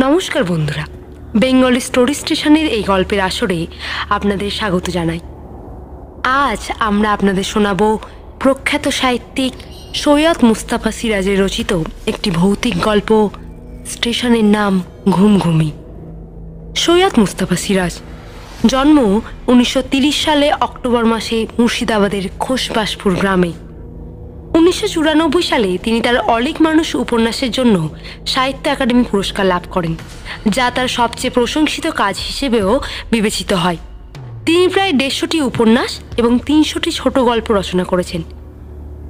নমস্কার বন্ধুরা, Bengali story স্টেশনের এই গল্পের আসরে আপনাদের স্বাগত জানাই। আজ আমরা আপনাদের শোনাব প্রখ্যাত সাহিত্যিক সৈয়দ মুস্তাফা সিরাজের রচিত একটি ভৌতিক গল্প, স্টেশনের নাম ঘুমঘুমি। সৈয়দ মুস্তাফা সিরাজ জন্ম 1930 সালে অক্টোবর মাসে মুর্শিদাবাদের খোসবাসপুর গ্রামে। 1994 সালে তিনি তার অলীক মানুষ উপন্যাসের জন্য সাহিত্য একাডেমি পুরস্কার লাভ করেন, যা তার সবচেয়ে প্রশংসিত কাজ হিসেবেও বিবেচিত হয়। তিনি প্রায় 150টি উপন্যাস এবং 300টি ছোট গল্প রচনা করেছেন।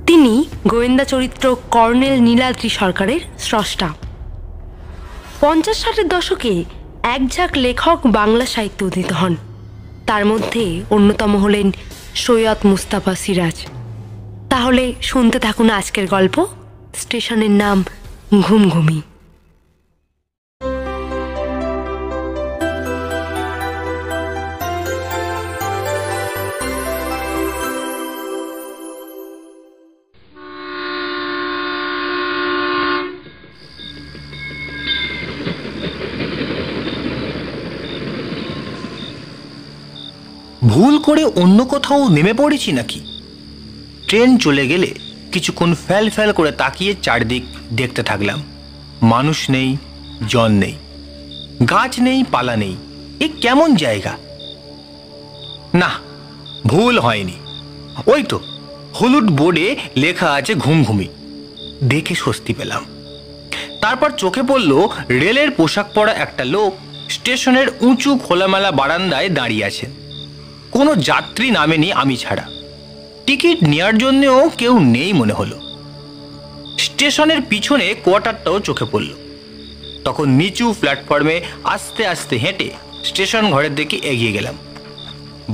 তিনি গোয়েন্দা চরিত্র কর্নেল নীলাদ্রি সরকারের স্রষ্টা। 50-60-এর দশকে একঝাঁক লেখক বাংলা সাহিত্যে উদিত হন। তার মধ্যে অন্যতম হলেন সৈয়দ মুস্তাফা সিরাজ। তাহলে শুনতে থাকুন আজকের গল্প, স্টেশনের নাম ঘুমঘুমি। ভুল করে অন্য কোথাও নেমে পড়েছি নাকি? ট্রেন চলে গেলে কিছুক্ষণ ফ্যাল ফ্যাল করে তাকিয়ে চারদিক দেখতে থাকলাম। মানুষ নেই, জন নেই, গাছ নেই, পালা নেই। এ কেমন জায়গা? না, ভুল হয়নি। ওই তো হলুদ বোর্ডে লেখা আছে ঘুমঘুমি। দেখে স্বস্তি পেলাম। তারপর চোখে পড়ল রেলের পোশাক পরা একটা লোক স্টেশনের উঁচু খোলামেলা বারান্দায় দাঁড়িয়ে আছেন। কোনো যাত্রী নামেনি আমি ছাড়া। টিকিট নেওয়ার জন্যও কেউ নেই মনে হলো। স্টেশনের পিছনে কোয়ার্টারটাও চোখে পড়ল। তখন নিচু প্ল্যাটফর্মে আস্তে আস্তে হেঁটে স্টেশন ঘরের দিকে এগিয়ে গেলাম।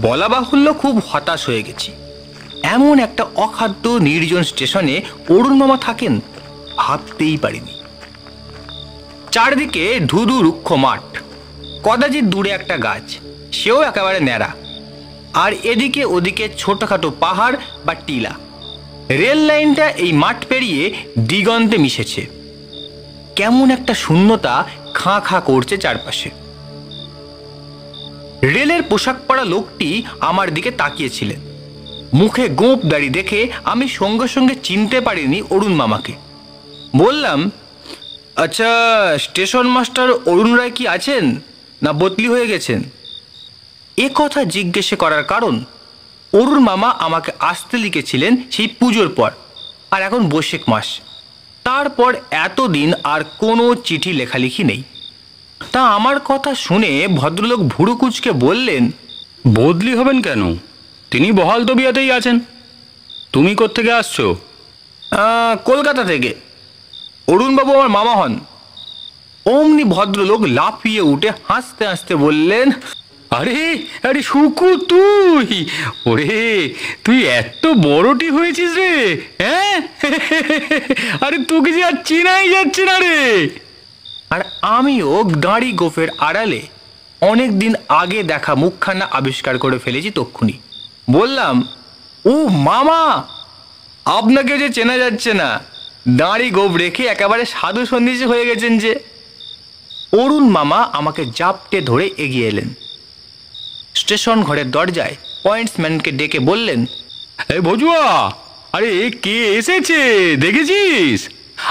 বলা বাহুল্য, খুব হতাশ হয়ে গেছি। এমন একটা অখাদ্য নির্জন স্টেশনে অরুণ মামা থাকেন ভাবতেই পারিনি। চারদিকে ধুধু রুক্ষ মাঠ, কদাচিৎ দূরে একটা গাছ, সেও একেবারে ন্যাড়া। আর এদিকে ওদিকে ছোটখাটো পাহাড় বা টিলা। রেল লাইনটা এই মাঠ পেরিয়ে দিগন্তে মিশেছে। কেমন একটা শূন্যতা খাঁ খাঁ করছে চারপাশে। রেলের পোশাক পরা লোকটি আমার দিকে তাকিয়েছিলেন। মুখে গোঁপ দাড়ি দেখে আমি সঙ্গে সঙ্গে চিনতে পারিনি অরুণ মামাকে। বললাম, আচ্ছা, স্টেশন মাস্টার অরুণ রায় কি আছেন, না বদলি হয়ে গেছেন? এ কথা জিজ্ঞেস করার কারণ, অরুণ মামা আমাকে আসতে লিখেছিলেন সেই পুজোর পর, আর এখন বৈশাখ মাস। তারপর এতদিন আর কোনো চিঠি লেখালেখি নেই। তা আমার কথা শুনে ভদ্রলোক ভুরু কুঁচকে বললেন, বদলি হবেন কেন? তিনি বহাল তবিয়াতেই আছেন। তুমি কোত্থেকে আসছো? কলকাতা থেকে। অরুণবাবু আমার মামা হন। অমনি ভদ্রলোক লাফিয়ে উঠে হাসতে হাসতে বললেন, আরে আরে শুকু, তুই? ওরে, তুই এত বড়টি হয়েছিস রে, হ্যাঁ? আরে তোকে যে আর চেনাই যাচ্ছে না রে। আর আমিও দাড়ি গোফের আড়ালে অনেক দিন আগে দেখা মুখখানা আবিষ্কার করে ফেলেছি তক্ষুনি। বললাম, ও মামা, আপনাকে যে চেনা যাচ্ছে না, দাড়ি গোফ রেখে একেবারে সাধু সন্ন্যাসী হয়ে গেছেন যে। অরুণ মামা আমাকে জাপটে ধরে এগিয়ে এলেন। স্টেশন ঘরের দরজায় পয়েন্টসম্যানকে ডেকে বললেন, এই ভজুয়া, আরে কে এসেছে দেখেছিস?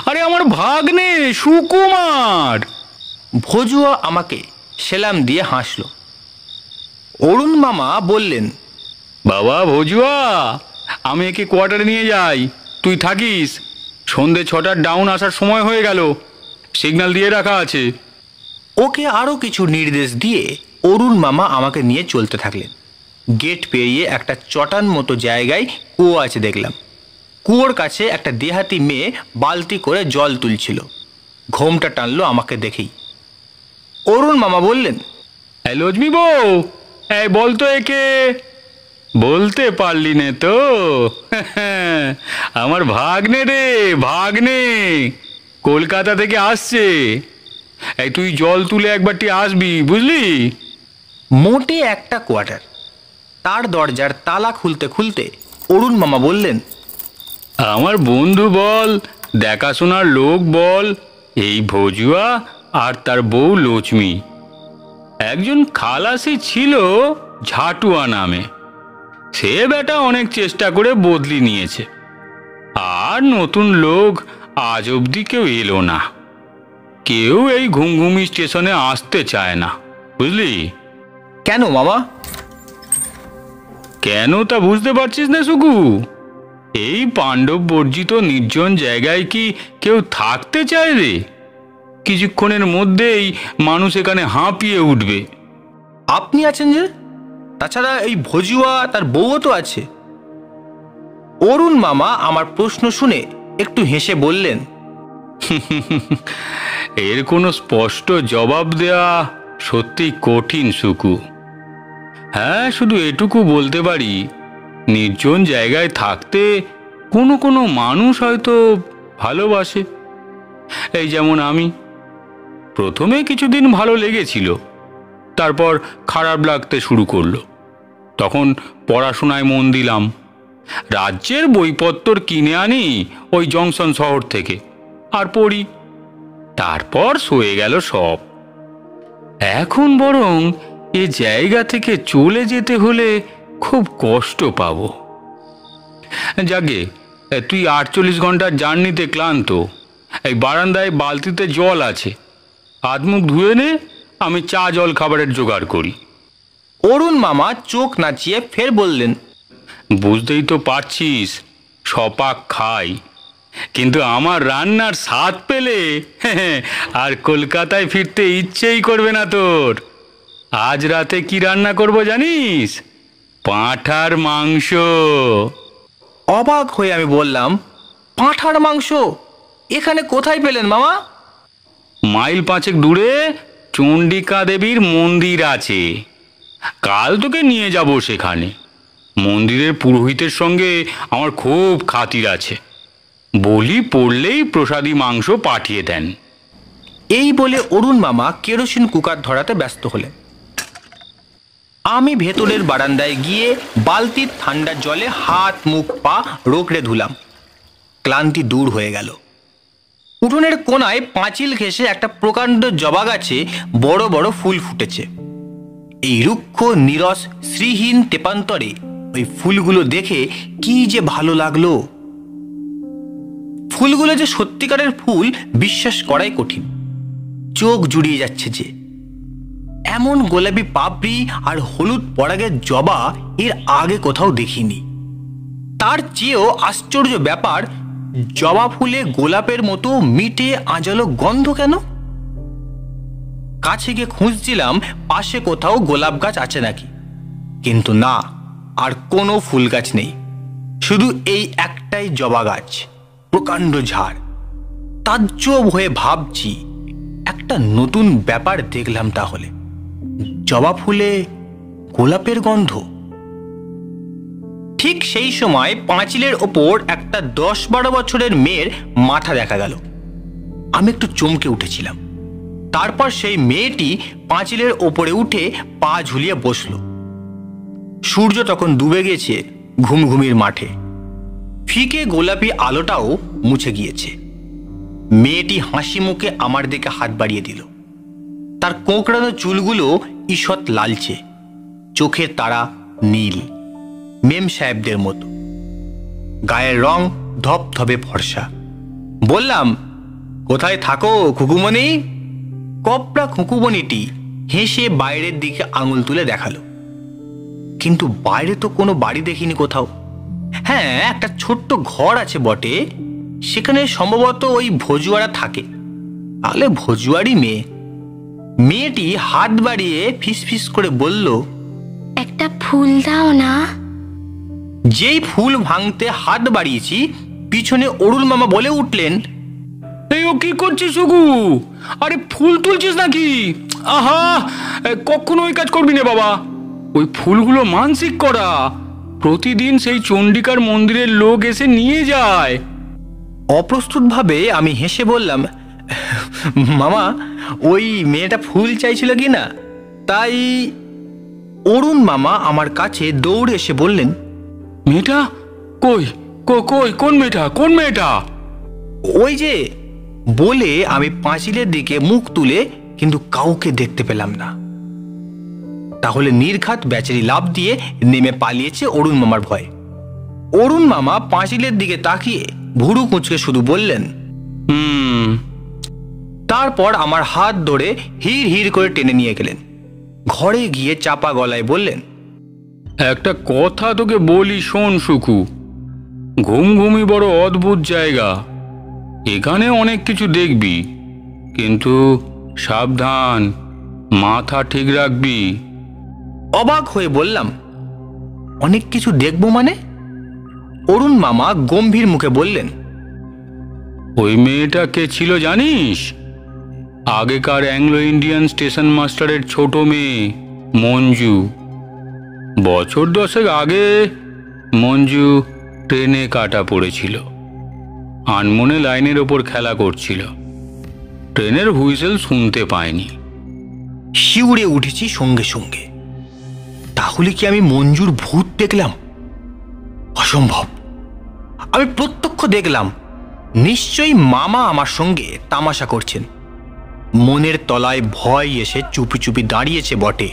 আরে আমার ভাগ্নে সুকুমার। ভজুয়া আমাকে সেলাম দিয়ে হাসল। অরুণ মামা বললেন, বাবা ভজুয়া, আমি একে কোয়ার্টারে নিয়ে যাই, তুই থাকিস। সন্ধে 6টার ডাউন আসার সময় হয়ে গেল, সিগন্যাল দিয়ে রাখা আছে। ওকে আরও কিছু নির্দেশ দিয়ে অরুণ মামা আমাকে নিয়ে চলতে থাকলেন। গেট পেরিয়ে একটা চটান মতো জায়গায় কুয়ো আছে দেখলাম। কুয়োর কাছে একটা দেহাতি মেয়ে বালতি করে জল তুলছিল। ঘোমটা টানলো আমাকে দেখেই। অরুণ মামা বললেন, এই লক্ষ্মী বউ, এই বলতো একে। বলতে পারলি নে তো? আমার ভাগ্নে রে, ভাগ্নে, কলকাতা থেকে আসছে। এই তুই জল তুলে একবারটি আসবি, বুঝলি? মোটে একটা কোয়ার্টার। তার দরজার তালা খুলতে খুলতে অরুণ মামা বললেন, আমার বন্ধু বল, দেখাশোনার লোক বল, এই ভজুয়া আর তার বউ লক্ষ্মী। একজন খালাসি ছিল ঝাটুয়া নামে, সে বেটা অনেক চেষ্টা করে বদলি নিয়েছে, আর নতুন লোক আজ অবধি কেউ এলো না। কেউ এই ঘুমঘুমি স্টেশনে আসতে চায় না, বুঝলি? কেন মামা? কেন তা বুঝতে পারছিস না সুকু? এই পাণ্ডব বর্জিত নির্জন জায়গায় কি কেউ থাকতে চায় রে? কিছুক্ষণের মধ্যেই মানুষ এখানে হাঁপিয়ে উঠবে। আপনি আছেন যে, তাছাড়া এই ভজুয়া তার বউও তো আছে। অরুণ মামা আমার প্রশ্ন শুনে একটু হেসে বললেন, এর কোনো স্পষ্ট জবাব দেওয়া সত্যি কঠিন সুকু। হ্যাঁ, শুধু এটুকু বলতে পারি, নির্জন জায়গায় থাকতে কোনো কোনো মানুষ হয়তো ভালোবাসে। এই যেমন আমি, প্রথমে কিছুদিন ভালো লেগেছিল, তারপর খারাপ লাগতে শুরু করলো। তখন পড়াশোনায় মন দিলাম, রাজ্যের বইপত্তর কিনে আনি ওই জংশন শহর থেকে আর পড়ি। তারপর সয়ে গেল সব। এখন বরং এ জায়গা থেকে চলে যেতে হলে খুব কষ্ট পাবো। যাগে, তুই 48 ঘন্টার জার্নিতে ক্লান্ত, এই বারান্দায় বালতিতে জল আছে, হাত মুখ ধুয়ে নে, আমি চা জল খাবারের জোগাড় করি। অরুণ মামা চোখ নাচিয়ে ফের বললেন, বুঝতেই তো পারছিস সপাক খাই, কিন্তু আমার রান্নার স্বাদ পেলে আর কলকাতায় ফিরতে ইচ্ছেই করবে না তোর। আজ রাতে কি রান্না করব জানিস? পাঁঠার মাংস। অবাক হয়ে আমি বললাম, পাঁঠার মাংস এখানে কোথায় পেলেন মামা? মাইল 5 দূরে চণ্ডিকা দেবীর মন্দির আছে, কাল তোকে নিয়ে যাব সেখানে। মন্দিরের পুরোহিতের সঙ্গে আমার খুব খাতির আছে, বলি পড়লেই প্রসাদী মাংস পাঠিয়ে দেন। এই বলে অরুণ মামা কেরোসিন কুকার ধরাতে ব্যস্ত হলেন। আমি ভেতরের বারান্দায় গিয়ে বালতির ঠান্ডা জলে হাত মুখ পা রোগড়ে ধুলাম। ক্লান্তি দূর হয়ে গেল। উঠোনের কোনায় পাঁচিল ঘেঁষে একটা প্রকাণ্ড জবা গাছে বড় বড় ফুল ফুটেছে। এই রুক্ষ নীরস শ্রীহীন তেপান্তরে ওই ফুলগুলো দেখে কি যে ভালো লাগলো। ফুলগুলো যে সত্যিকারের ফুল বিশ্বাস করাই কঠিন, চোখ জুড়িয়ে যাচ্ছে যে। এমন গোলাপি পাপড়ি আর হলুদ পরাগের জবা এর আগে কোথাও দেখিনি। তার চেয়েও আশ্চর্য ব্যাপার, জবা ফুলে গোলাপের মতো মিটে আঁজলো গন্ধ কেন? কাছে গিয়ে খুঁজছিলাম পাশে কোথাও গোলাপ গাছ আছে নাকি, কিন্তু না, আর কোনো ফুল গাছ নেই, শুধু এই একটাই জবা গাছ, প্রকাণ্ড ঝাড়। তাজ্জব হয়ে ভাবছি, একটা নতুন ব্যাপার দেখলাম তাহলে, জবা ফুলে গোলাপের গন্ধ। ঠিক সেই সময় পাঁচিলের ওপর একটা 10-12 বছরের মেয়ের মাথা দেখা গেল। আমি একটু চমকে উঠেছিলাম। তারপর সেই মেয়েটি পাঁচিলের ওপরে উঠে পা ঝুলিয়ে বসল। সূর্য তখন ডুবে গেছে ঘুমঘুমির মাঠে, ফিকে গোলাপি আলোটাও মুছে গিয়েছে। মেয়েটি হাসি মুখে আমার দিকে হাত বাড়িয়ে দিল। তার কোঁকড়ানো চুলগুলো ঈষৎ লালচে, চোখের তারা নীল, মেম সাহেবদের মতো, গায়ের রং ধপধপে ফর্সা। বললাম, কোথায় থাকো খুকুমণি? কপড়া খুকুমণিটি হেসে বাইরের দিকে আঙুল তুলে দেখালো। কিন্তু বাইরে তো কোনো বাড়ি দেখিনি কোথাও। হ্যাঁ, একটা ছোট্ট ঘর আছে বটে, সেখানে সম্ভবত ওই ভজুয়ারা থাকে। তাহলে ভজুয়ারি মেয়ে। মেয়েটি হাত বাড়িয়ে ফিসফিস করে বলল, একটা ফুল দাও না। যেই ফুল ভাঙতে হাত বাড়িয়েছি, পিছনে অরুণ মামা বলে উঠলেন, এই ও কি করছিস সুগু? আরে ফুল তুলছিস নাকি? আহা, কখনো ওই কাজ করবি না বাবা। ওই ফুলগুলো মানসিক করা, প্রতিদিন সেই চণ্ডিকার মন্দিরের লোক এসে নিয়ে যায়। অপ্রস্তুতভাবে আমি হেসে বললাম, মামা, ওই মেয়েটা ফুল চাইছিল কি না, তাই। অরুণ মামা আমার কাছে দৌড়ে এসে বললেন, মেয়েটা কই? কই কোন মেয়েটা? কোন মেয়েটা? ওই যে বলে আমি পাঁচিলের দিকে মুখ তুলে কিন্তু কাউকে দেখতে পেলাম না। তাহলে নির্ঘাত বেচারি লাফ দিয়ে নেমে পালিয়েছে অরুণ মামার ভয়ে। অরুণ মামা পাঁচিলের দিকে তাকিয়ে ভুরু কুঁচকে শুধু বললেন, তারপর আমার হাত ধরে হিড় হিড় করে টেনে নিয়ে গেলেন। ঘরে গিয়ে চাপা গলায় বললেন, একটা কথা তোকে বলি শোন সুকু, ঘুমঘুমি বড় অদ্ভুত জায়গা। এখানে অনেক কিছু দেখবি, কিন্তু সাবধান, মাথা ঠিক রাখবি। অবাক হয়ে বললাম, অনেক কিছু দেখব মানে? অরুণ মামা গম্ভীর মুখে বললেন, ওই মেয়েটা কে ছিল জানিস? আগেকার অ্যাংলো ইন্ডিয়ান স্টেশন মাস্টারের ছোট মেয়ে মঞ্জু। বছর 10 আগে মঞ্জু ট্রেনে কাটা পড়েছিল। আনমনে লাইনের ওপর খেলা করছিল, ট্রেনের হুইসেল শুনতে পায়নি। শিউরে উঠেছি সঙ্গে সঙ্গে। তাহলে কি আমি মঞ্জুর ভূত দেখলাম? অসম্ভব। আমি প্রত্যক্ষ দেখলাম, নিশ্চয়ই মামা আমার সঙ্গে তামাশা করছেন। মনের তলায় ভয় এসে চুপি চুপি দাঁড়িয়েছে বটে,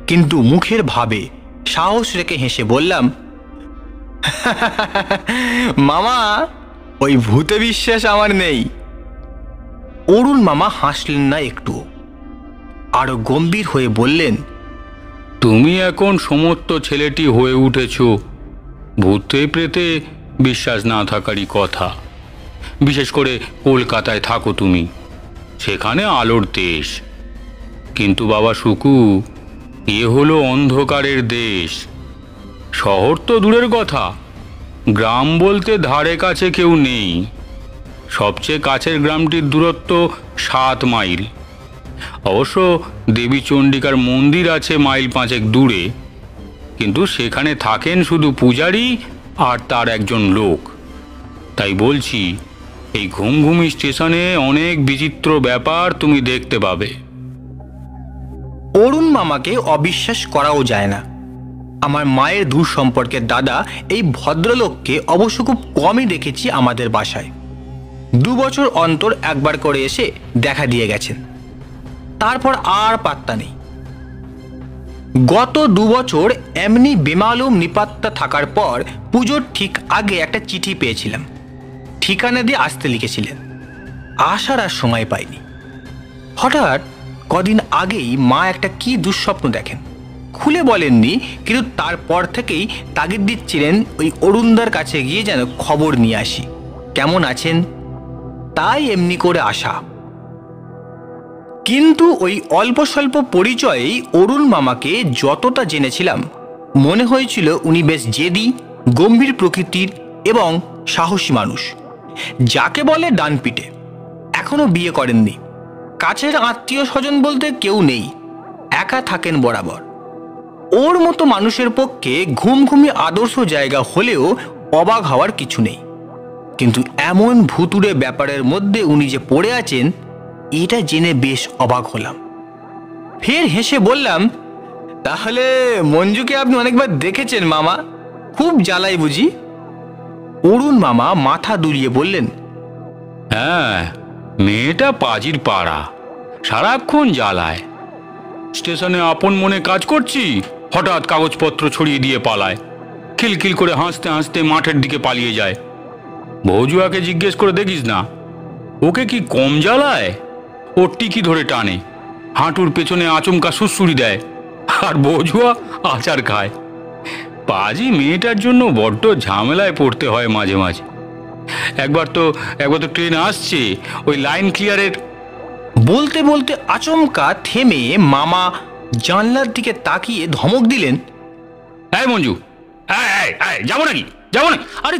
কিন্তু মুখের ভাবে সাহস রেখে হেসে বললাম, মামা, ওই ভূতে বিশ্বাস আমার নেই। অরুণ মামা হাসলেন না একটু, আরো গম্ভীর হয়ে বললেন, তুমি এখন সমস্ত ছেলেটি হয়ে উঠেছ, ভূতে প্রেতে বিশ্বাস না থাকারই কথা। বিশেষ করে কলকাতায় থাকো তুমি, সেখানে আলোর দেশ। কিন্তু বাবা সুকু, এ হলো অন্ধকারের দেশ। শহর তো দূরের কথা, গ্রাম বলতে ধারে কাছে কেউ নেই। সবচেয়ে কাছের গ্রামটির দূরত্ব 7 মাইল। অবশ্য দেবী চণ্ডিকার মন্দির আছে মাইল 5 দূরে, কিন্তু সেখানে থাকেন শুধু পূজারী আর তার একজন লোক। তাই বলছি, এই ঘুমঘুমি স্টেশনে অনেক বিচিত্র ব্যাপার তুমি দেখতে পাবে। অরুণ মামাকে অবিশ্বাস করাও যায় না। আমার মায়ের দূর সম্পর্কের দাদা এই ভদ্রলোককে অবশ্য খুব কমই দেখেছি আমাদের বাসায়। 2 বছর অন্তর একবার করে এসে দেখা দিয়ে গেছেন, তারপর আর পাত্তা নেই। গত 2 বছর এমনি বেমালুম নিপাত্তা থাকার পর পুজোর ঠিক আগে একটা চিঠি পেয়েছিলাম। ঠিকানা দিয়ে আসতে লিখেছিলেন, আসার আর সময় পাইনি। হঠাৎ কদিন আগেই মা একটা কি দুঃস্বপ্ন দেখেন, খুলে বলেননি, কিন্তু তারপর থেকেই তাগিদ দিচ্ছিলেন ওই অরুণদার কাছে গিয়ে যেন খবর নিয়ে আসি, কেমন আছেন। তাই এমনি করে আসা। কিন্তু ওই অল্প স্বল্প পরিচয়েই অরুণ মামাকে যতটা জেনেছিলাম, মনে হয়েছিল উনি বেশ জেদি, গম্ভীর প্রকৃতির এবং সাহসী মানুষ, যাকে বলে ডানপিটে। এখনো বিয়ে করেননি, কাছের আত্মীয় স্বজন বলতে কেউ নেই, একা থাকেন বরাবর। ওর মতো মানুষের পক্ষে ঘুমঘুমি আদর্শ জায়গা হলেও অবাক হওয়ার কিছু নেই। কিন্তু এমন ভুতুড়ে ব্যাপারের মধ্যে উনি যে পড়ে আছেন, এটা জেনে বেশ অবাক হলাম। ফের হেসে বললাম, তাহলে মঞ্জুকে আপনি অনেকবার দেখেছেন মামা? খুব জ্বালাই বুঝি? অরুণ মামা মাথা দুলিয়ে বললেন, হ্যাঁ, মেয়েটা পাজির পাড়া, সারাক্ষণ জ্বালায়। স্টেশনে আপন মনে কাজ করছি, হঠাৎ কাগজপত্র ছড়িয়ে দিয়ে পালায়। খিলখিল করে হাসতে হাসতে মাঠের দিকে পালিয়ে যায়। ভৌজুয়াকে জিজ্ঞেস করে দেখিস না, ওকে কি কম জ্বালায়? ওর টিকি ধরে টানে, হাঁটুর পেছনে আচমকা সুড়সুড়ি দেয়, আর ভৌজুয়া আচার খায়। পাজি মেয়েটার জন্য বড্ড ঝামেলায় পড়তে হয় মাঝে মাঝে। একবার তো ট্রেন আসছে, ওই লাইন ক্লিয়ারের। বলতে বলতে আচমকা থেমে মামা জানলার দিকে তাকিয়ে ধমক দিলেন, এই মঞ্জু, যাবো নাকি? যাবো না? আরে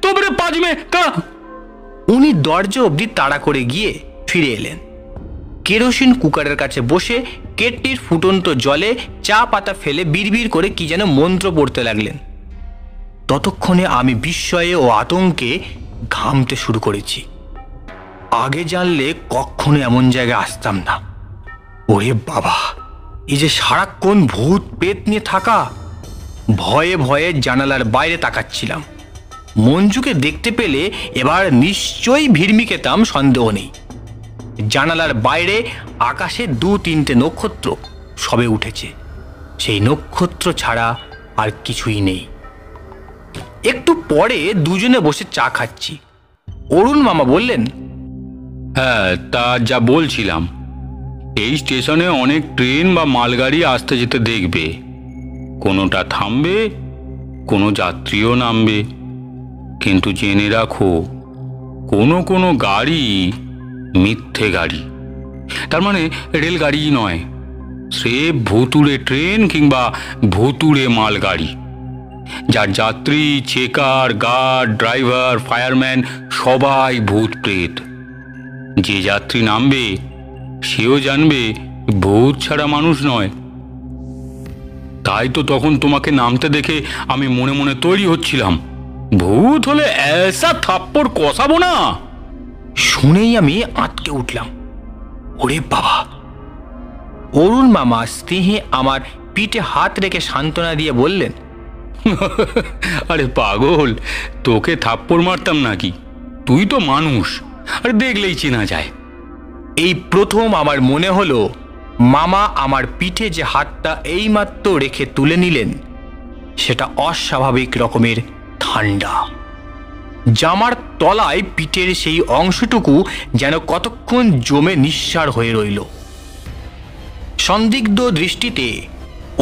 তোবেরে পাজমে কা। উনি দরজা অবধি তাড়া করে গিয়ে ফিরে এলেন। কেরোসিন কুকারের কাছে বসে কেটলির ফুটন্ত জলে চা পাতা ফেলে বিড়বিড় করে কি যেন মন্ত্র পড়তে লাগলেন। ততক্ষণে আমি বিস্ময়ে ও আতঙ্কে ঘামতে শুরু করেছি। আগে জানলে কখনো এমন জায়গায় আসতাম না। ওরে বাবা, এই যে সারাক্ষণ ভূত পেত নিয়ে থাকা! ভয়ে ভয়ে জানালার বাইরে তাকাচ্ছিলাম। মঞ্জুকে দেখতে পেলে এবার নিশ্চয়ই ভিড়মি খেতাম, সন্দেহ নেই। জানালার বাইরে আকাশে 2-3টে নক্ষত্র সবে উঠেছে, সেই নক্ষত্র ছাড়া আর কিছুই নেই। একটু পরে দুজনে বসে চা খাচ্ছি। অরুণ মামা বললেন, হ্যাঁ, তা যা বলছিলাম, এই স্টেশনে অনেক ট্রেন বা মালগাড়ি আসতে যেতে দেখবে। কোনোটা থামবে, কোনো যাত্রীও নামবে। কিন্তু জেনে রাখো, কোনো কোনো গাড়ি মিথ্যে গাড়ি, তার মানে রেলগাড়ি নয়, স্রেফ ভুতুড়ে ট্রেন কিংবা ভুতুড়ে মালগাড়ি, যার যাত্রী, চেকার, গার্ড, ড্রাইভার, ফায়ারম্যান সবাই ভূত প্রেত। যে যাত্রী নামবে সেও জানবে ভূত ছাড়া মানুষ নয়। তাই তো তখন তোমাকে নামতে দেখে আমি মনে মনে তৈরি হচ্ছিলাম, ভূত হলে এসা থাপ্পড় কষাবো না। শুনেই আমি আঁতকে উঠলাম। ওরে বাবা! অরুণ মামা স্নেহে আমার পিঠে হাত রেখে সান্ত্বনা দিয়ে বললেন, আরে পাগল, তোকে থাপ্পড় মারতাম নাকি? তুই তো মানুষ, আরে দেখলেই চেনা যায়। এই প্রথম আমার মনে হলো মামা আমার পিঠে যে হাতটা এইমাত্র রেখে তুলে নিলেন সেটা অস্বাভাবিক রকমের ঠান্ডা। জামার তলায় পিঠের সেই অংশটুকু যেন কতক্ষণ জমে নিঃসার হয়ে রইল। সন্দিগ্ধ দৃষ্টিতে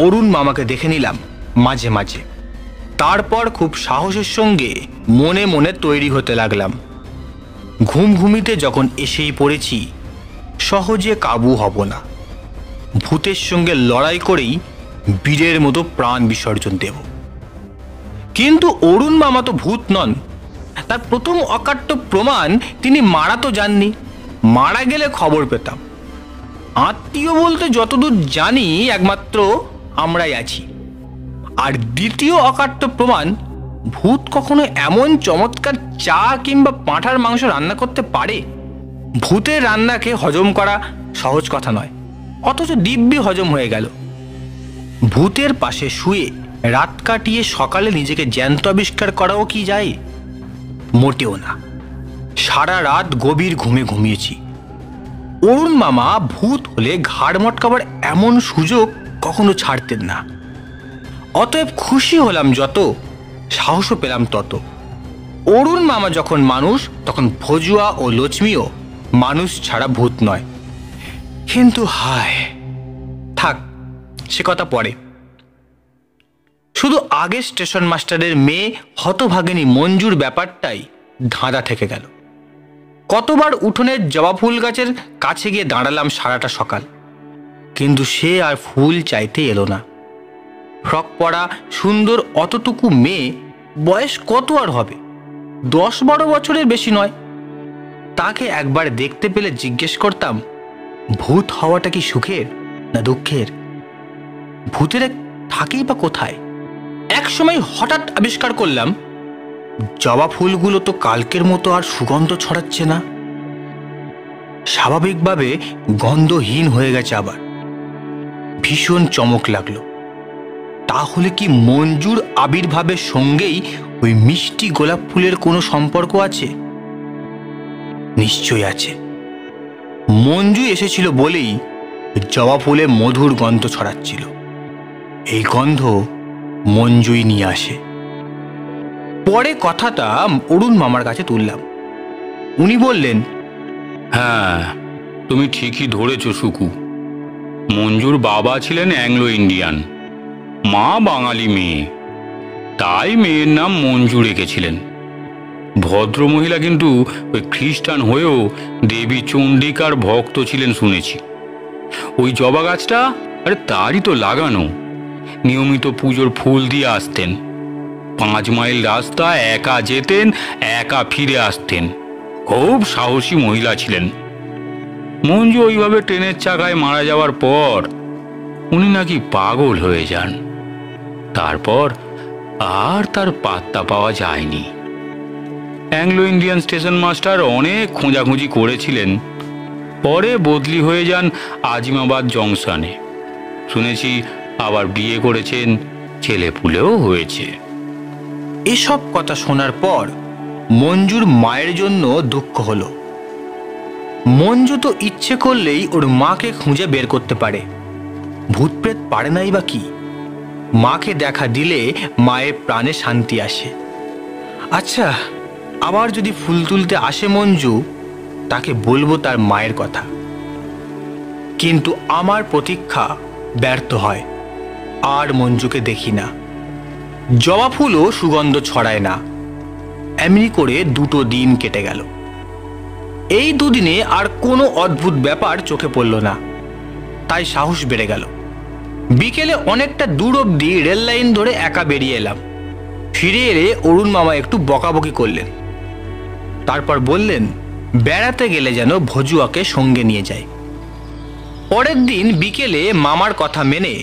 অরুণ মামাকে দেখে নিলাম মাঝে মাঝে, তারপর খুব সাহসের সঙ্গে মনে মনে তৈরি হতে লাগলাম। ঘুমঘুমিতে যখন এসেই পড়েছি, সহজে কাবু হব না। ভূতের সঙ্গে লড়াই করেই বীরের মতো প্রাণ বিসর্জন দেব। কিন্তু অরুণ মামা তো ভূত নন। তার প্রথম অকাট্য প্রমাণ, তিনি মারা তো যাননি, মারা গেলে খবর পেতাম। আত্মীয় বলতে যতদূর জানি একমাত্র আমরাই আছি। আর দ্বিতীয় অকাট্য প্রমাণ, ভূত কখনো এমন চমৎকার চা কিংবা পাঁঠার মাংস রান্না করতে পারে? ভূতের রান্নাকে হজম করা সহজ কথা নয়, অথচ দিব্যি হজম হয়ে গেল। ভূতের পাশে শুয়ে রাত কাটিয়ে সকালে নিজেকে জ্যান্ত আবিষ্কার করাও কি যায়? মোটেও না। সারা রাত গভীর ঘুমে ঘুমিয়েছি। অরুণ মামা ভূত হলে ঘাড় মটকাবার এমন সুযোগ কখনো ছাড়তেন না। অতএব খুশি হলাম যত, সাহসও পেলাম তত। অরুণ মামা যখন মানুষ, তখন ভজুয়া ও লক্ষ্মীও মানুষ ছাড়া ভূত নয়। কিন্তু হায়, থাক, সে কথা পরে। শুধু আগের স্টেশন মাস্টারের মেয়ে হতভাগিনী মঞ্জুর ব্যাপারটাই ধাঁধা থেকে গেল। কতবার উঠোনের জবা ফুল গাছের কাছে গিয়ে দাঁড়ালাম সারাটা সকাল, কিন্তু সে আর ফুল চাইতে এলো না। ফ্রক পরা সুন্দর অতটুকু মেয়ে, বয়স কত আর হবে? 10-12 বছরের বেশি নয়। তাকে একবার দেখতে পেলে জিজ্ঞেস করতাম, ভূত হওয়াটা কি সুখের না দুঃখের? ভূতেরা থাকেই বা কোথায়? এক সময় হঠাৎ আবিষ্কার করলাম, জবা ফুলগুলো তো কালকের মতো আর সুগন্ধ ছড়াচ্ছে না, স্বাভাবিকভাবে গন্ধহীন হয়ে গেছে। আবার ভীষণ চমক লাগলো। তাহলে কি মঞ্জুর আবির্ভাবের সঙ্গেই ওই মিষ্টি গোলাপ ফুলের কোনো সম্পর্ক আছে? নিশ্চয় আছে। মঞ্জু এসেছিল বলেই জবা ফুলে মধুর গন্ধ ছড়াচ্ছিল। এই গন্ধ মঞ্জুই নিয়ে আসে। পরে কথাটা অরুণ মামার কাছে তুললাম। উনি বললেন, হ্যাঁ, তুমি ঠিকই ধরেছ সুকু। মঞ্জুর বাবা ছিলেন অ্যাংলো ইন্ডিয়ান, মা বাঙালি মেয়ে, তাই মেয়ের নাম মঞ্জু রেখেছিলেন। ভদ্রমহিলা কিন্তু ওই খ্রিস্টান হয়েও দেবী চণ্ডিকার ভক্ত ছিলেন শুনেছি। ওই জবা গাছটা আরে তারই তো লাগানো। নিয়মিত পুজোর ফুল দিয়ে আসতেন। 5 মাইল রাস্তা একা যেতেন, একা ফিরে আসতেন। খুব সাহসী মহিলা ছিলেন। মঞ্জু ওইভাবে ট্রেনের চাকায় মারা যাওয়ার পর উনি নাকি পাগল হয়ে যান। তারপর আর তার পাত্তা পাওয়া যায়নি। অ্যাংলো ইন্ডিয়ান স্টেশন মাস্টার অনেক খোঁজাখুঁজি করেছিলেন। পরে বদলি হয়ে যান আজিমাবাদ জংশনে। শুনেছি আবার বিয়ে করেছেন, ছেলেপুলেও হয়েছে। এসব কথা শোনার পর মঞ্জুর মায়ের জন্য দুঃখ হলো। মঞ্জু তো ইচ্ছে করলেই ওর মাকে খুঁজে বের করতে পারে, ভূতপ্রেত পারে নাই বা কি? মাকে দেখা দিলে মায়ের প্রাণে শান্তি আসে। আচ্ছা, আবার যদি ফুল তুলতে আসে মঞ্জু, তাকে বলবো তার মায়ের কথা। কিন্তু আমার প্রতীক্ষা ব্যর্থ হয়, আর মঞ্জুকে দেখি না। জবা ফুলও সুগন্ধ ছড়ায় না। এমনি করে 2 দিন কেটে গেল। এই 2 দিনে আর কোনো অদ্ভুত ব্যাপার চোখে পড়ল না, তাই সাহস বেড়ে গেল। বিকেলে অনেকটা দূর অবধি রেল লাইন ধরে একা বেরিয়ে এলাম। ফিরে এলে অরুণ মামা একটু বকাবকি করলেন, তারপর বললেন বেড়াতে গেলে যেন ভজুয়াকে সঙ্গে নিয়ে যায়। পরের দিন বিকেলে মামার কথা মেনে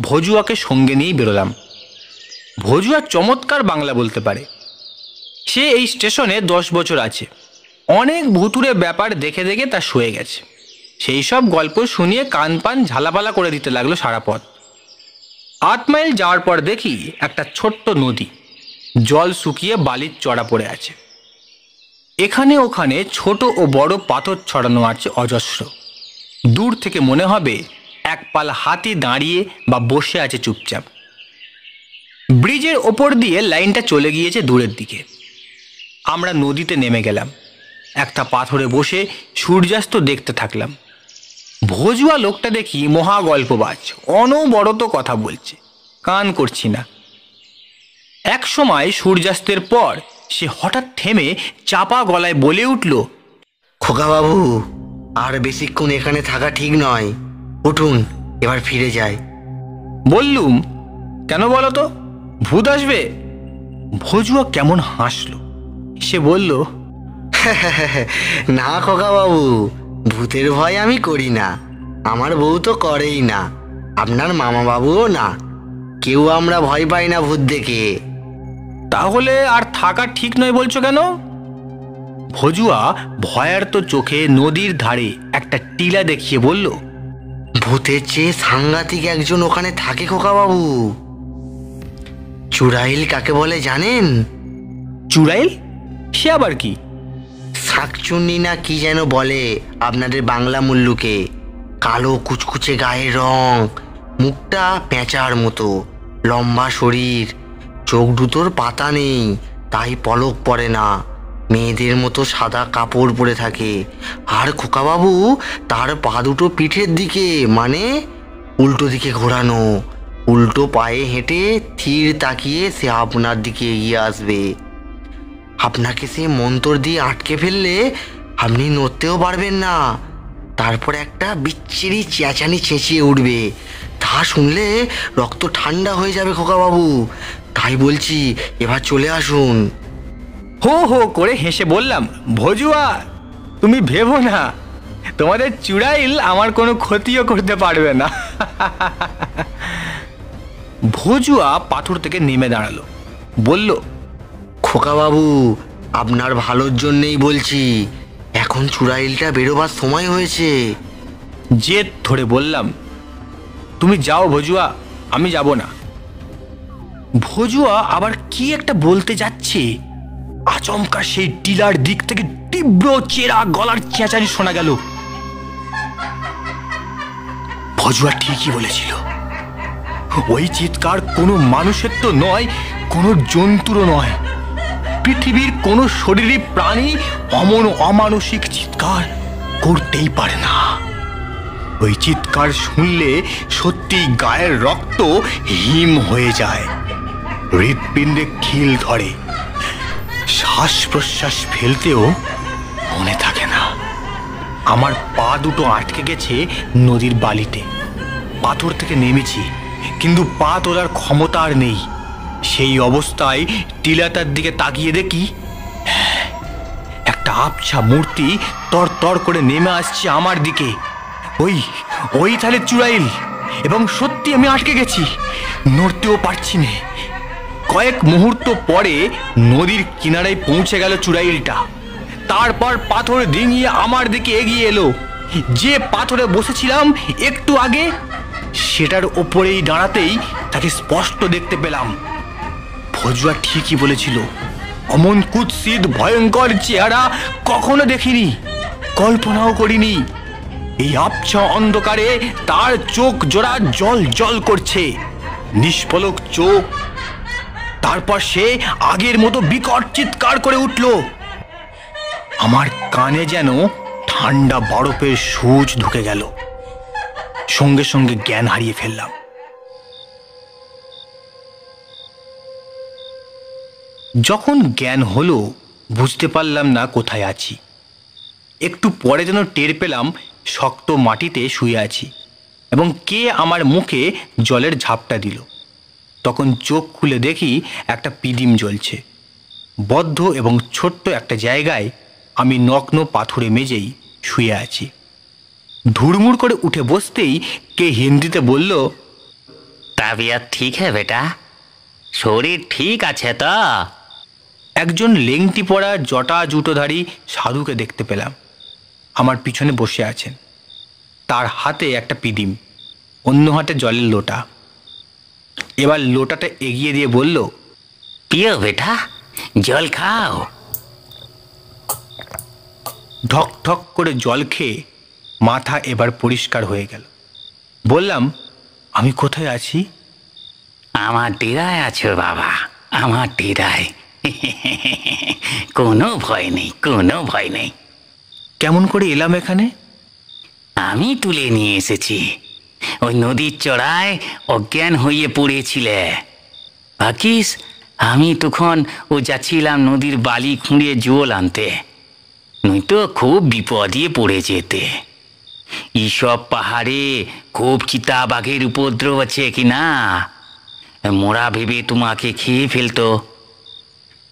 ভজুয়াকে সঙ্গে নিয়েই বেরোলাম। ভজুয়া চমৎকার বাংলা বলতে পারে। সে এই স্টেশনে 10 বছর আছে। অনেক ভুতুরে ব্যাপার দেখে দেখে তা সয়ে গেছে। সেই সব গল্প শুনিয়ে কান পান ঝালাপালা করে দিতে লাগলো সারা পথ। 8 মাইল যাওয়ার পর দেখি একটা ছোট্ট নদী, জল শুকিয়ে বালির চড়া পড়ে আছে। এখানে ওখানে ছোট ও বড় পাথর ছড়ানো আছে অজস্র। দূর থেকে মনে হবে এক পাল হাতি দাঁড়িয়ে বা বসে আছে চুপচাপ। ব্রিজের ওপর দিয়ে লাইনটা চলে গিয়েছে দূরের দিকে। আমরা নদীতে নেমে গেলাম। একটা পাথরে বসে সূর্যাস্ত দেখতে থাকলাম। ভজুয়া লোকটা দেখি মহা গল্পবাজ, অনবরত কথা বলছে, কান করছি না। এক সময় সূর্যাস্তের পর সে হঠাৎ থেমে চাপা গলায় বলে উঠল, খোকা বাবু, আর বেশিক্ষণ এখানে থাকা ঠিক নয়, উঠুন, এবার ফিরে যাই। বললুম, কেন বলো তো, ভূত আসবে? ভজুয়া কেমন হাসলো। সে বলল, না খোকা বাবু, ভূতের ভয় আমি করি না, আমার বউ তো করেই না, আপনার মামা বাবুও না, কেউ আমরা ভয় পাই না ভূত দেখে। তাহলে আর থাকা ঠিক নয় বলছো কেন? ভজুয়া ভয়ার্ত চোখে নদীর ধারে একটা টিলা দেখিয়ে বলল, ভূতের চেয়ে সাংঘাতিক একজন ওখানে থাকে খোকা বাবু। চুড়াইল কাকে বলে জানেন? চুড়াইল? সে আবার কি? শাকচুন্নি না কি যেন বলে আপনাদের বাংলা মুল্লুকে। কালো কুচকুচে গায়ের রং, মুখটা পেঁচার মতো, লম্বা শরীর, চোখ দুটোর পাতা নেই, তাই পলক পড়ে না, মেয়েদের মতো সাদা কাপড় পরে থাকে। আর খোকাবাবু, তার পা দুটো পিঠের দিকে, মানে উল্টো দিকে ঘোরানো। উল্টো পায়ে হেঁটে থির তাকিয়ে সে আপনার দিকে এগিয়ে আসবে। আপনাকে সে মন্তর দিয়ে আটকে ফেললে আপনি নড়তেও পারবেন না। তারপর একটা বিচ্ছিরি চেঁচানি চেঁচিয়ে উঠবে, তা শুনলে রক্ত ঠান্ডা হয়ে যাবে খোকাবাবু। তাই বলছি, এবার চলে আসুন। হো হো করে হেসে বললাম, ভজুয়া, তুমি ভেবো না, তোমাদের চুড়াইল আমার কোনো ক্ষতিও করতে পারবে না। ভজুয়া পাথর থেকে নেমে দাঁড়ালো, বলল, খোকাবাবু, আপনার ভালোর জন্যেই বলছি, এখন চুড়াইলটা বেরোবার সময় হয়েছে। জেদ ধরে বললাম, তুমি যাও ভজুয়া, আমি যাব না। ভজুয়া আবার কি একটা বলতে যাচ্ছে, আচমকা সেই টিলার দিক থেকে তীব্র চেরা গলার চেঁচানি শোনা গেল। ভজুয়া ঠিকই বলেছিল, ওই চিৎকার কোনো মানুষের তো নয়, কোনো জন্তুরও নয়। পৃথিবীর কোনো শরীরী প্রাণী অমন অমানসিক চিৎকার করতেই পারে না। ওই চিৎকার শুনলে সত্যি গায়ের রক্ত হিম হয়ে যায়, হৃৎপিণ্ডে খিল ধরে, শ্বাস প্রশ্বাস ফেলতেও মনে থাকে না। আমার পা দুটো আটকে গেছে নদীর বালিতে। পাথর থেকে নেমেছি, কিন্তু পা তোলার ক্ষমতা আর নেই। সেই অবস্থায় টিলাটার দিকে তাকিয়ে দেখি একটা আবছা মূর্তি তর তর করে নেমে আসছে আমার দিকে। ওই তাহলে চুড়াইল, এবং সত্যি আমি আটকে গেছি, নড়তেও পারছি না। কয়েক মুহূর্ত পরে নদীর কিনারায় পৌঁছে গেল চুড়াইলটা। তারপর পাথর ডিঙিয়ে আমার দিকে এগিয়ে এলো। যে পাথরে বসেছিলাম একটু আগে, সেটার ওপরেই দাঁড়াতেই তাকে স্পষ্ট দেখতে পেলাম। ভজুয়া ঠিকই বলেছিল, অমন কুৎসিত ভয়ঙ্কর চেহারা কখনো দেখিনি, কল্পনাও করিনি। এই আবছা অন্ধকারে তার চোখ জোড়া জল জল করছে, নিষ্পলক চোখ। তারপর সে আগের মতো বিকট চিৎকার করে উঠল। আমার কানে যেন ঠান্ডা বরফের সূচ ঢুকে গেল। সঙ্গে সঙ্গে জ্ঞান হারিয়ে ফেললাম। যখন জ্ঞান হলো বুঝতে পারলাম না কোথায় আছি। একটু পরে যেন টের পেলাম শক্ত মাটিতে শুয়ে আছি এবং কে আমার মুখে জলের ঝাপটা দিল। তখন চোখ খুলে দেখি একটা পিদিম জ্বলছে। বদ্ধ এবং ছোট্ট একটা জায়গায় আমি নগ্ন পাথুরে মেঝেই শুয়ে আছি। ধুড়মুড় করে উঠে বসতেই কে হিন্দিতে বলল, तबीयत ठीक है बेटा? শরীর ঠিক আছে তো? একজন লেংটি পরা জটা জুটোধারী সাধুকে দেখতে পেলাম। আমার পিছনে বসে আছেন। তার হাতে একটা পিদিম, অন্য হাতে জলের লোটা। এবার লোটাটা এগিয়ে দিয়ে বলল, পিও বেটা, জল খাও। ঢক ঢক করে জল খেয়ে মাথা এবার পরিষ্কার হয়ে গেল। বললাম, আমি কোথায় আছি? আমার ডেরায় আছো বাবা, আমার ডেরায়। কোনো ভয় নেই, কোনো ভয় নেই। কেমন করে এলাম এখানে? আমি তুলে নিয়ে এসেছি। ওই নদীর চড়ায় অজ্ঞান হয়ে পড়েছিলে, ভাকিস আমি তখন যাচ্ছিলাম নদীর বালি খুঁড়িয়ে জল আনতে, নয়তো খুব বিপদে পড়ে যেতে। এইসব পাহাড়ে খুব চিতাবাঘের উপদ্রব আছে কি না, মোরা ভেবে তোমাকে খেয়ে ফেলতো।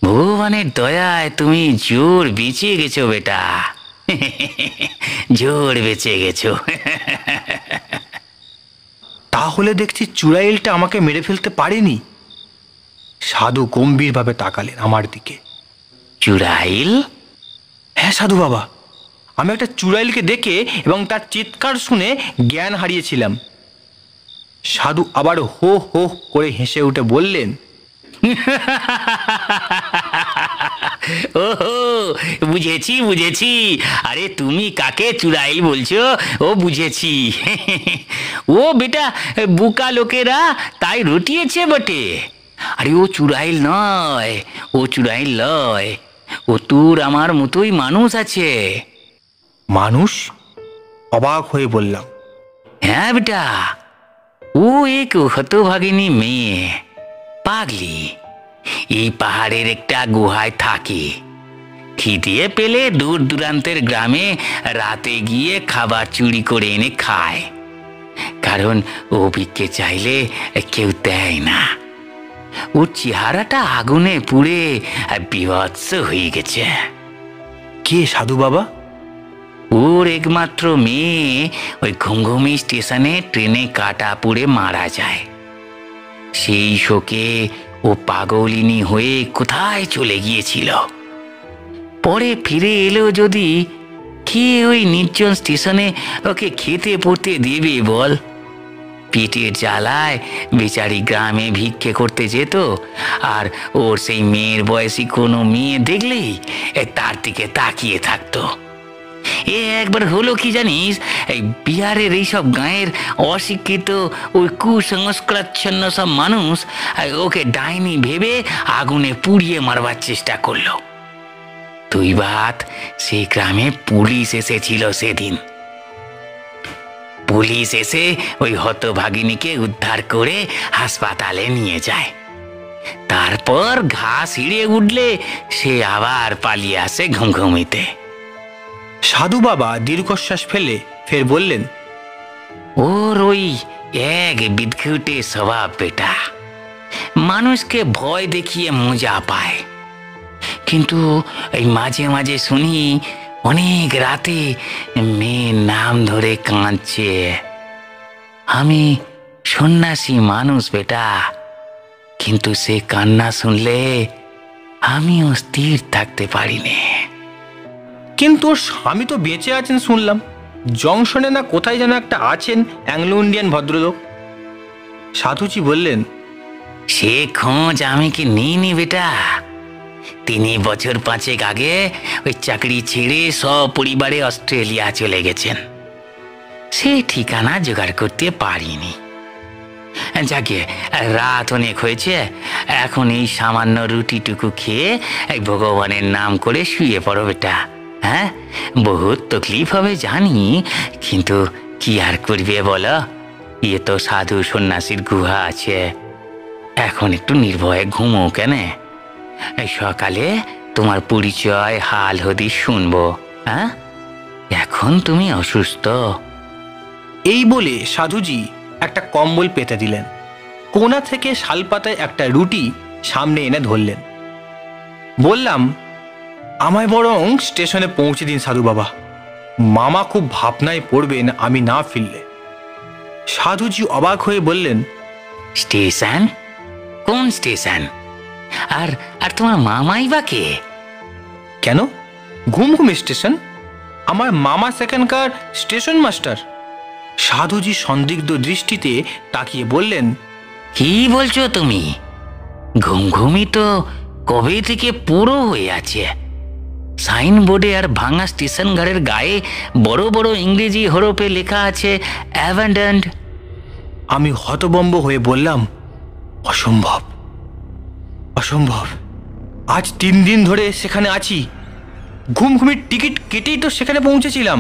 ভগবানের দয়ায় তুমি জোর বেঁচে গেছো বেটা, জোর বেঁচে গেছো। তাহলে দেখছি চুড়াইলটা আমাকে মেরে ফেলতে পারেনি। সাধু গম্ভীরভাবে তাকালেন আমার দিকে। চুড়াইল? হ্যাঁ সাধু বাবা, আমি একটা চুড়াইলকে দেখে এবং তার চিৎকার শুনে জ্ঞান হারিয়েছিলাম। সাধু আবার হো হো করে হেসে উঠে বললেন, ওহো বুঝেছি বুঝেছি, আরে তুমি কাকে চুড়াইল বলছো ও বুঝেছি। ও বেটা বুকা লোকেরা তাই রটিয়েছে বটে। আরে ও চুড়াইল নয়, ও চুড়াইল নয়, ও তোর আমার মতোই মানুষ আছে। মানুষ? অবাক হয়ে বললাম, হ্যাঁ বেটা, ও এক হতভাগিনী মেয়ে, পাগলি। এই পাহাড়ের একটা গুহায় থাকে। খিদে পেলে দূর দূরান্তের গ্রামে রাতে গিয়ে খাবার চুরি করে এনে খায়, কারণ ও ভিক্ষে চাইলে কেউ দেয় না। ওর চেহারাটা আগুনে পুড়ে বিভৎস হয়ে গেছে। কে সাধু বাবা? ওর একমাত্র মেয়ে ওই ঘুমঘুমি স্টেশনে ট্রেনে কাটা পুড়ে মারা যায়। সেই শোকে ও পাগলিনী হয়ে কোথায় চলে গিয়েছিল। পরে ফিরে এলো যদি, কে ওই নির্জন স্টেশনে ওকে খেতে পড়তে দেবে বল? পেটের জ্বালায় বেচারি গ্রামে ভিক্ষে করতে যেত, আর ওর সেই মেয়ের বয়সী কোনো মেয়ে দেখলেই তার দিকে তাকিয়ে থাকতো। এ একবার হলো কি জানিস, এই বিহারের এইসব গাঁয়ের অশিক্ষিত ওই কুসংস্কারাচ্ছন্ন সব মানুষ ওকে ডাইনি ভেবে আগুনে পুড়িয়ে মারবার চেষ্টা করলো। তুই বাত, সেই গ্রামে পুলিশ এসেছিল সেদিন। পুলিশ এসে ওই হতভাগিনীকে উদ্ধার করে হাসপাতালে নিয়ে যায়। তারপর ঘাস হিড়ে উঠলে সে আবার পালিয়ে আসে ঘুমঘুমিতে। সাধু বাবা দীর্ঘশ্বাস ফেলে ফের বললেন, ওর ওই এক বিদঘুটে স্বভাব বেটা, মানুষকে ভয় দেখিয়ে মজা পায়। কিন্তু এই মাঝে মাঝে শুনি অনেক রাতে মেয়ের নাম ধরে কাঁদছে। আমি সন্ন্যাসী মানুষ বেটা, কিন্তু সে কান্না শুনলে আমিও স্থির থাকতে পারি না। কিন্তু ওর স্বামী তো বেঁচে আছেন শুনলাম। জংশনে না কোথায় যেন একটা আছেন অ্যাংলো ইন্ডিয়ান ভদ্রলোক। সাধুজি বললেন, সে খোঁজ আমি কি নিইনি বেটা। 3 বছর 5 আগে ওই চাকরি ছেড়ে সপরিবারে অস্ট্রেলিয়া চলে গেছেন। সে ঠিকানা জোগাড় করতে পারিনি। যাকে রাত অনেক হয়েছে, এখন এই সামান্য রুটিটুকু খেয়ে এই ভগবানের নাম করে শুয়ে পড়ো বেটা। হ্যাঁ, বহুত তকলিফ হবে জানি, কিন্তু কি আর করবে বলো, ইয়ে তো সাধু সন্ন্যাসীর গুহা আছে। এখন একটু নির্ভয়ে ঘুমো কেন, এই সকালে তোমার পরিচয় হাল হদিস শুনবো। হ্যাঁ, এখন তুমি অসুস্থ। এই বলে সাধুজি একটা কম্বল পেতে দিলেন। কোণা থেকে শালপাতায় একটা রুটি সামনে এনে ধরলেন। বললাম, আমায় বরং স্টেশনে পৌঁছে দিন সাধু বাবা, মামা খুব ভাবনায় পড়বেন আমি না ফিরলে। সাধুজি অবাক হয়ে বললেন, স্টেশন? কোন স্টেশন? আর আর তোমার মামাই বা কে? কেন, ঘুমঘুমি স্টেশন। আমার মামা সেখানকার স্টেশন মাস্টার। সাধুজি সন্দিগ্ধ দৃষ্টিতে তাকিয়ে বললেন, কি বলছো তুমি? ঘুমঘুমি তো কবে থেকে পুরো হয়ে আছে। সাইনবোর্ডে আর ভাঙা স্টেশন ঘরের গায়ে বড় বড় ইংরেজি হরফে লেখা আছে অ্যাবান্ডন্ড। আমি হতভম্ব হয়ে বললাম, অসম্ভব, অসম্ভব। আজ 3 দিন ধরে সেখানে আছি, ঘুমঘুমির টিকিট কেটেই তো সেখানে পৌঁছেছিলাম।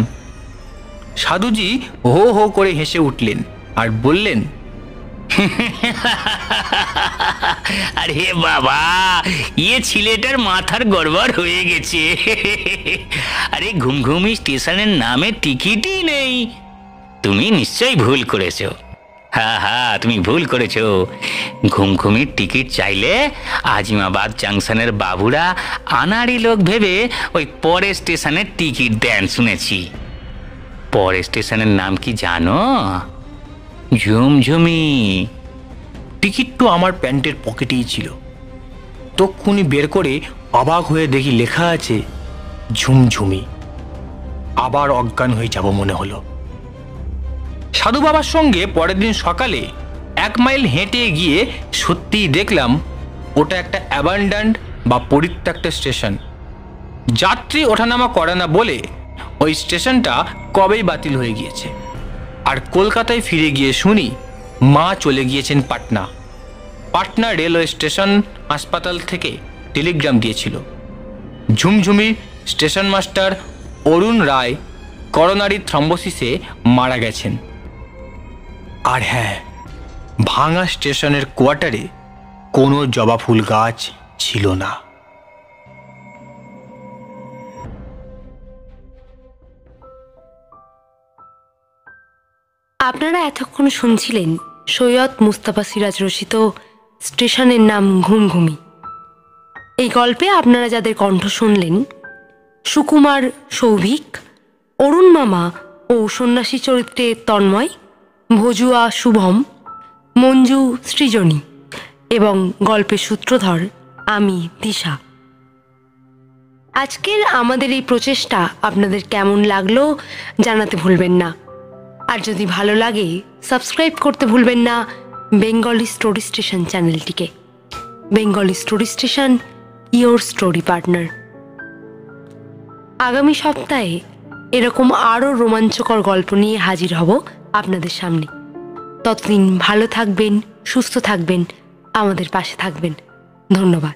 সাধুজি হো হো করে হেসে উঠলেন আর বললেন, আরে বাবা, ইয়ে ছেলেটার মাথার গড়বড় হয়ে গেছে। আরে ঘুমঘুমি স্টেশনের নামে টিকিটই নেই। তুমি নিশ্চয়ই ভুল করেছো। হ্যাঁ হ্যাঁ, তুমি ভুল করেছো। ঘুমঘুমির টিকিট চাইলে আজিমাবাদ জাংশনের বাবুরা আনাড়ি লোক ভেবে ওই পরের স্টেশনের টিকিট দেন শুনেছি। পরের স্টেশনের নাম কি জানো? ঝুমঝুমি। টিকিট তো আমার প্যান্টের পকেটেই ছিল। তক্ষুনি বের করে অবাক হয়ে দেখি লেখা আছে ঝুমঝুমি। আবার অজ্ঞান হয়ে যাব মনে হলো। সাধু বাবার সঙ্গে পরের দিন সকালে 1 মাইল হেঁটে গিয়ে সত্যিই দেখলাম ওটা একটা অ্যাবান্ডান্ড বা পরিত্যক্ত স্টেশন। যাত্রী ওঠানামা করে না বলে ওই স্টেশনটা কবেই বাতিল হয়ে গিয়েছে। আর কলকাতায় ফিরে গিয়ে শুনি মা চলে গিয়েছেন পাটনা। পাটনা রেলওয়ে স্টেশন হাসপাতাল থেকে টেলিগ্রাম দিয়েছিল, ঝুমঝুমির স্টেশন মাস্টার অরুণ রায় করোনারি থ্রম্বোসিসে মারা গেছেন। আর হ্যাঁ, ভাঙা স্টেশনের কোয়ার্টারে কোনো জবা ফুল গাছ ছিল না। আপনারা এতক্ষণ শুনছিলেন সৈয়দ মুস্তাফা সিরাজ রচিত স্টেশনের নাম ঘুমঘুমি। এই গল্পে আপনারা যাদের কণ্ঠ শুনলেন, সুকুমার সৌভিক, অরুণ মামা ও সন্ন্যাসী চরিত্রে তন্ময়, ভজুয়া শুভম, মঞ্জু সৃজনী এবং গল্পের সূত্রধর আমি দিশা। আজকের আমাদের এই প্রচেষ্টা আপনাদের কেমন লাগলো জানাতে ভুলবেন না। আর যদি ভালো লাগে সাবস্ক্রাইব করতে ভুলবেন না বেঙ্গলি স্টোরি স্টেশন চ্যানেলটিকে। Bengali story station, your story partner. আগামী সপ্তাহে এরকম আরও রোমাঞ্চকর গল্প নিয়ে হাজির হব আপনাদের সামনে। ততদিন ভালো থাকবেন, সুস্থ থাকবেন, আমাদের পাশে থাকবেন। ধন্যবাদ।